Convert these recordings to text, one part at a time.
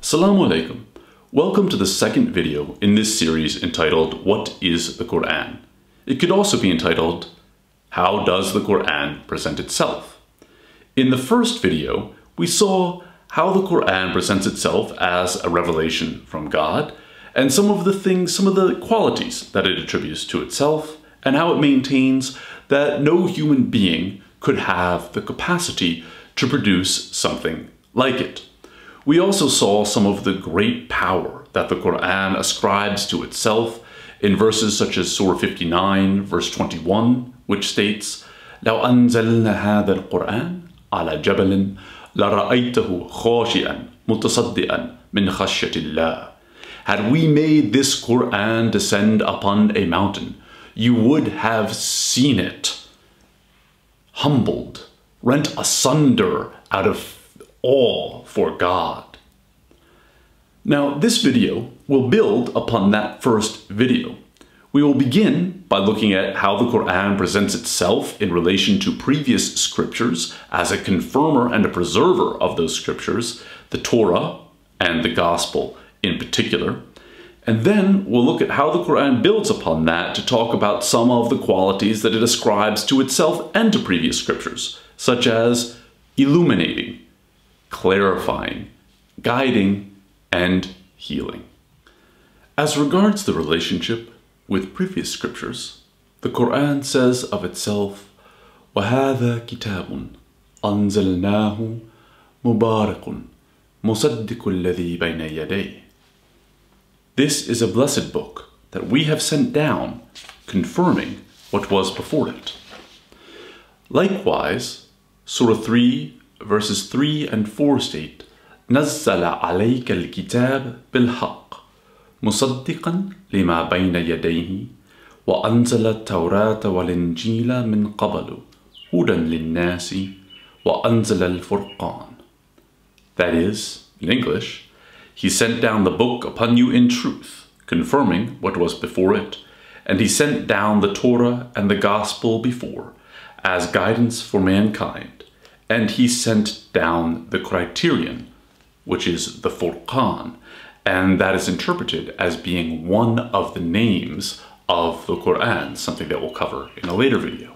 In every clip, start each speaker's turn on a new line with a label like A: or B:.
A: Assalamu alaikum. Welcome to the second video in this series entitled, What is the Quran? It could also be entitled, How does the Quran present itself? In the first video, we saw how the Quran presents itself as a revelation from God, and some of the qualities that it attributes to itself, and how it maintains that no human being could have the capacity to produce something like it. We also saw some of the great power that the Quran ascribes to itself in verses such as Surah 59, verse 21, which states, لو أنزلنا هذا القرآن على جبل لرأيته خاشعا متصدعا من خشية الله. Had we made this Quran descend upon a mountain, you would have seen it humbled, rent asunder out of awe for God. Now, this video will build upon that first video. We will begin by looking at how the Quran presents itself in relation to previous scriptures as a confirmer and a preserver of those scriptures, the Torah and the Gospel in particular. And then we'll look at how the Quran builds upon that to talk about some of the qualities that it ascribes to itself and to previous scriptures, such as illuminating, clarifying, guiding, and healing. As regards the relationship with previous scriptures, the Quran says of itself, وَهَذَا كِتَابٌ أَنزَلْنَاهُ مُبَارَكٌ مُصَدِّقُ الَّذِي بَيْنَ يَدَيْهِ. This is a blessed book that we have sent down, confirming what was before it. Likewise, Surah 3, verses 3 and 4 state, نَزَّلَ عَلَيْكَ الْكِتَابَ بِالْحَقِّ مُصَدِّقًا لِمَا بَيْنَ يَدَيْهِ وَأَنزَلَ التَّوْرَاةَ وَالْإِنْجِيلَ مِنْ قَبْلُ هُدًى لِلنَّاسِ وَأَنزَلَ الْفُرْقَانَ. That is, in English, He sent down the book upon you in truth, confirming what was before it, and He sent down the Torah and the Gospel before, as guidance for mankind, and He sent down the criterion, which is the Furqan, and that is interpreted as being one of the names of the Quran, something that we'll cover in a later video.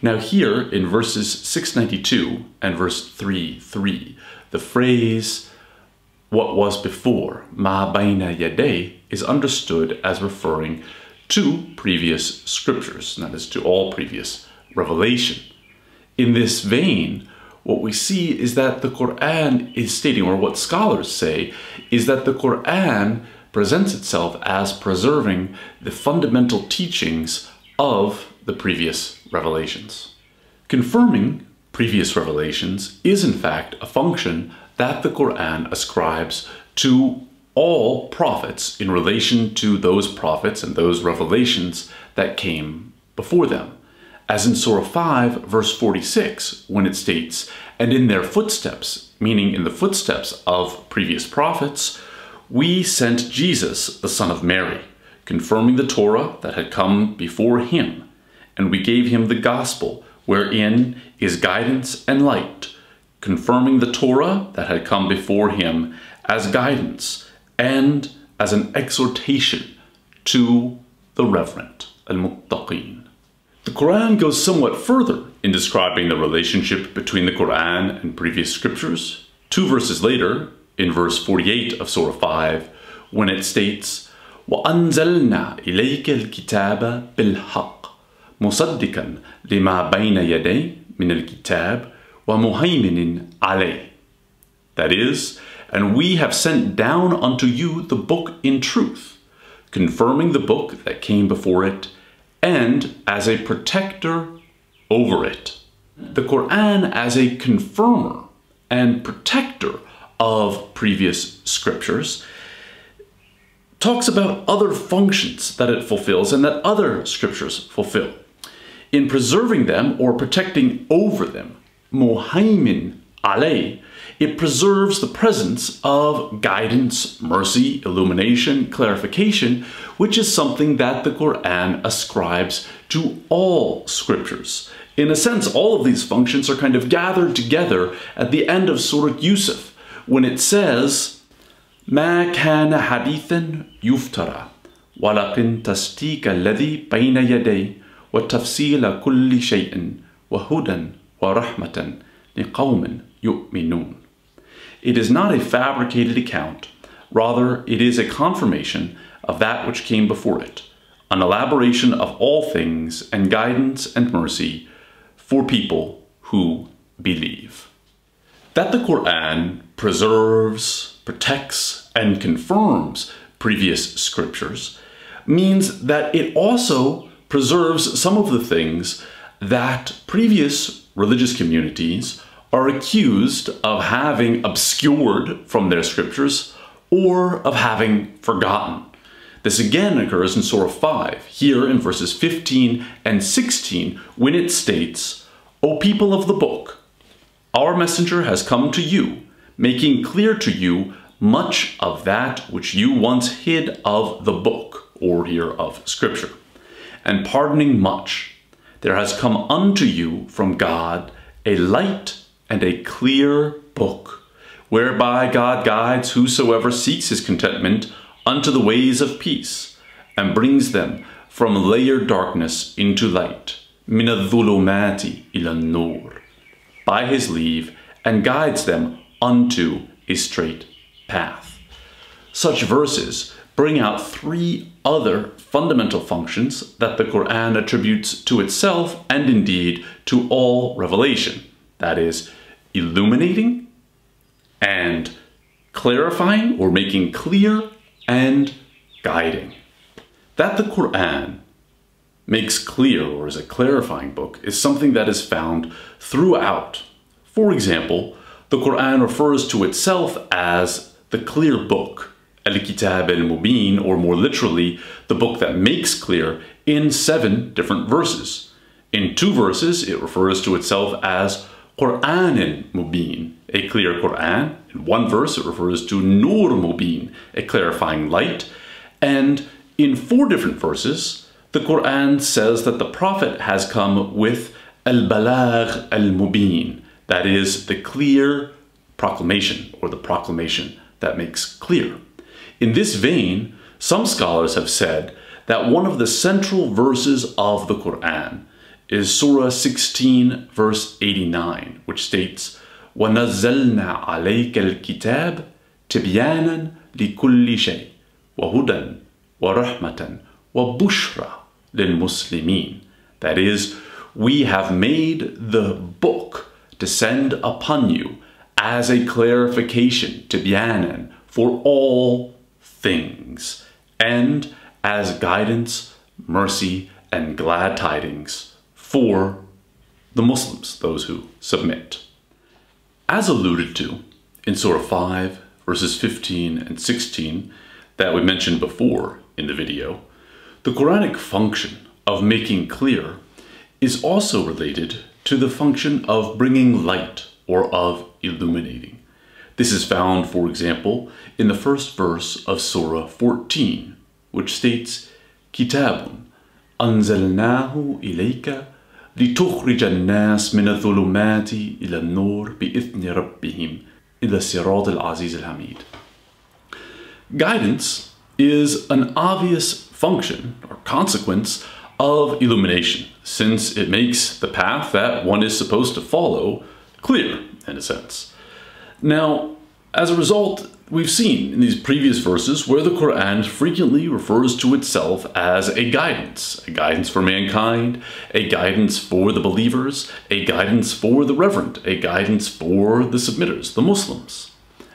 A: Now here in verses 692 and verse 3:3, the phrase what was before, ma bayna yaday, is understood as referring to previous scriptures, and that is to all previous revelation. In this vein, what we see is that the Quran is stating, or what scholars say, is that the Quran presents itself as preserving the fundamental teachings of the previous revelations. Confirming previous revelations is in fact a function that the Quran ascribes to all prophets in relation to those prophets and those revelations that came before them. As in Surah 5, verse 46, when it states, and in their footsteps, meaning in the footsteps of previous prophets, we sent Jesus, the son of Mary, confirming the Torah that had come before him, and we gave him the gospel, wherein is guidance and light, confirming the Torah that had come before him as guidance and as an exhortation to the reverent, al-muttaqeen. The Quran goes somewhat further in describing the relationship between the Quran and previous scriptures. 2 verses later, in verse 48 of Surah 5, when it states, وَأَنزَلْنَا إِلَيْكَ الْكِتَابَ بِالْحَقِّ مُصَدِّقًا لِمَا بَيْنَ يَدَيْهِ مِنَ الْكِتَابِ وَمُهَيْمِنٍ عَلَيْهِ. That is, and we have sent down unto you the book in truth, confirming the book that came before it, and as a protector over it. The Quran as a confirmer and protector of previous scriptures talks about other functions that it fulfills and that other scriptures fulfill. In preserving them or protecting over them, muhaymin alay, it preserves the presence of guidance, mercy, illumination, clarification, which is something that the Quran ascribes to all scriptures. In a sense, all of these functions are kind of gathered together at the end of Surah Yusuf, when it says, ما كان حديثا يفترى ولكن تصديق الذي بين يديه وتفصيل كل شيء وهدى ورحمة لقوم يؤمنون. It is not a fabricated account, rather it is a confirmation of that which came before it, an elaboration of all things and guidance and mercy for people who believe. That the Quran preserves, protects, and confirms previous scriptures means that it also preserves some of the things that previous religious communities are accused of having obscured from their scriptures or of having forgotten. This again occurs in Surah 5, here in verses 15 and 16, when it states, O people of the book, our messenger has come to you, making clear to you much of that which you once hid of the book, or here of Scripture, and pardoning much. There has come unto you from God a light and a clear book, whereby God guides whosoever seeks his contentment unto the ways of peace, and brings them from layered darkness into light, min al-dhulumati ila an-nur, by his leave, and guides them unto a straight path. Such verses bring out three other fundamental functions that the Quran attributes to itself and indeed to all revelation. That is, illuminating and clarifying or making clear and guiding. That the Quran makes clear or is a clarifying book is something that is found throughout. For example, the Quran refers to itself as the clear book, al-kitab al-mubin, or more literally, the book that makes clear, in 7 different verses. In 2 verses, it refers to itself as Qur'an mubin, a clear Quran. In 1 verse, it refers to Nur mubin, a clarifying light. And in 4 different verses, the Quran says that the Prophet has come with al-balagh al-mubin, that is, the clear proclamation, or the proclamation that makes clear. In this vein, some scholars have said that one of the central verses of the Quran is Surah 16, verse 89, which states, وَنَزَّلْنَا عَلَيْكَ الْكِتَابَ تِبْيَانًا لِكُلِّ شَيْءٍ وَهُدًى وَرَحْمَةً وَبُشْرًا لِلْمُسْلِمِينَ. That is, we have made the book descend upon you as a clarification, tibyanan, for all things, and as guidance, mercy, and glad tidings for the Muslims, those who submit. As alluded to in Surah 5, verses 15 and 16 that we mentioned before in the video, the Quranic function of making clear is also related to the function of bringing light or of illuminating. This is found, for example, in the first verse of Surah 14, which states, Kitabun anzalnahu ilayka لتخرج الناس من الظلمات إلى النور بإذن ربهم إلى الصراط العزيز الحميد. Guidance is an obvious function or consequence of illumination, since it makes the path that one is supposed to follow clear, in a sense. Now, as a result, we've seen in these previous verses where the Quran frequently refers to itself as a guidance for mankind, a guidance for the believers, a guidance for the reverent, a guidance for the submitters, the Muslims.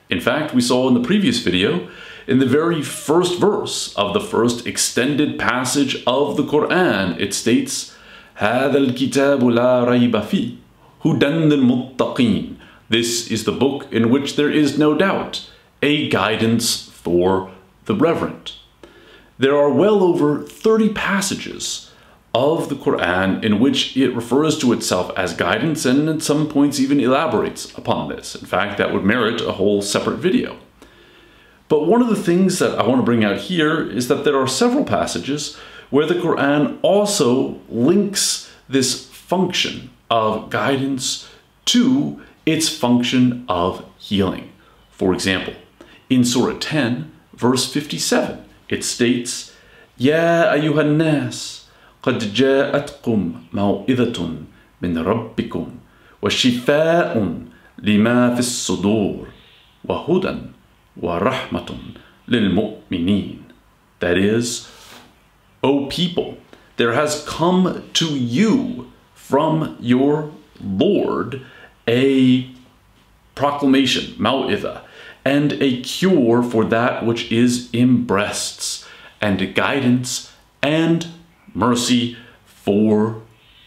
A: In fact, we saw in the previous video, in the very first verse of the first extended passage of the Quran, it states, هَذَا الْكِتَابُ لَا رَيْبَ فِيهِ هُدًى لِلْمُتَّقِينَ. This is the book in which there is no doubt, a guidance for the reverent. There are well over 30 passages of the Quran in which it refers to itself as guidance and at some points even elaborates upon this. In fact, that would merit a whole separate video. But one of the things that I want to bring out here is that there are several passages where the Quran also links this function of guidance to its function of healing. For example, In Surah 10, verse 57, it states, يَا أَيُّهَا النَّاسِ قَدْ جَاءَتْكُمْ مَوْعِظَةٌ مِّن رَبِّكُمْ وَشِفَاءٌ لِمَا فِي الصُّدُورِ وَهُدًى وَرَحْمَةٌ لِلْمُؤْمِنِينَ. That is, O people, there has come to you from your Lord a proclamation, maw'idha, and a cure for that which is in breasts, and guidance and mercy for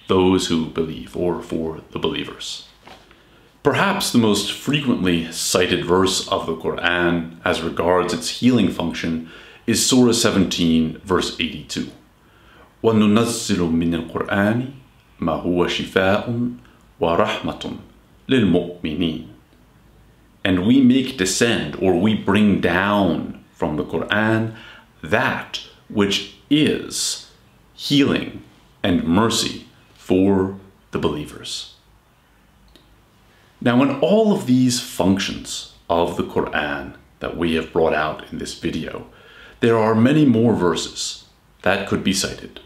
A: those who believe, or for the believers. Perhaps the most frequently cited verse of the Quran as regards its healing function is Surah 17, verse 82. وَنُنَزِّلُ مِنَ الْقُرْآنِ مَا هُوَ شِفَاءٌ وَرَحْمَةٌ لِلْمُؤْمِنِينَ. And we make descend, or we bring down from the Quran that which is healing and mercy for the believers. Now, in all of these functions of the Quran that we have brought out in this video, there are many more verses that could be cited.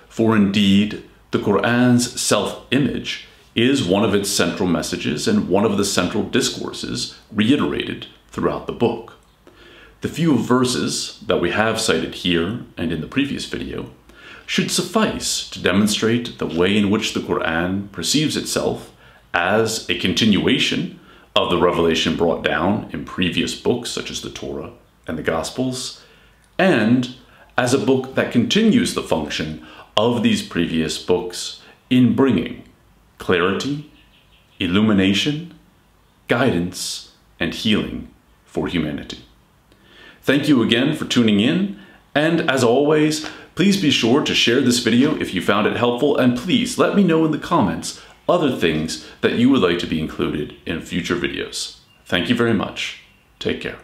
A: For indeed, the Quran's self-image is one of its central messages and one of the central discourses reiterated throughout the book. The few verses that we have cited here and in the previous video should suffice to demonstrate the way in which the Quran perceives itself as a continuation of the revelation brought down in previous books such as the Torah and the Gospels, and as a book that continues the function of these previous books in bringing clarity, illumination, guidance, and healing for humanity. Thank you again for tuning in, and as always, please be sure to share this video if you found it helpful, and please let me know in the comments other things that you would like to be included in future videos. Thank you very much. Take care.